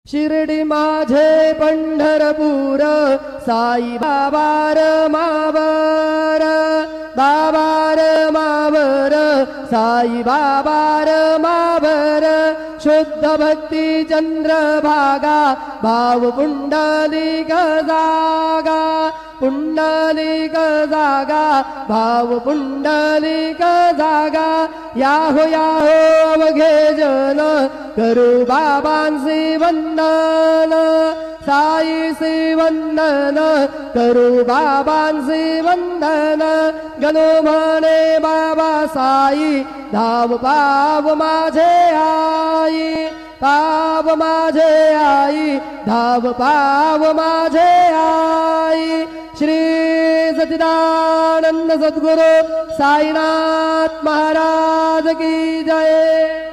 शिर्डी माझे पंढरपूर साई बाबार मावर बाबार मावर साई बाबार मावर शुद्ध भक्ती चंद्रभागा भाव पुंडलिक जागा पुंडलिक जागा भाव पुंडलिक जागा याहो याहो अवघे जन करू बाबांसी वंदन साईसी वंदन करू बाबांसी वंदन गणो म्हणे बाबा साई धाव पाव माझे आई पाव माझे आई धाव पाव माझे आई श्री सच्चिदानंद सद्गुरु साईनाथ महाराज की जय।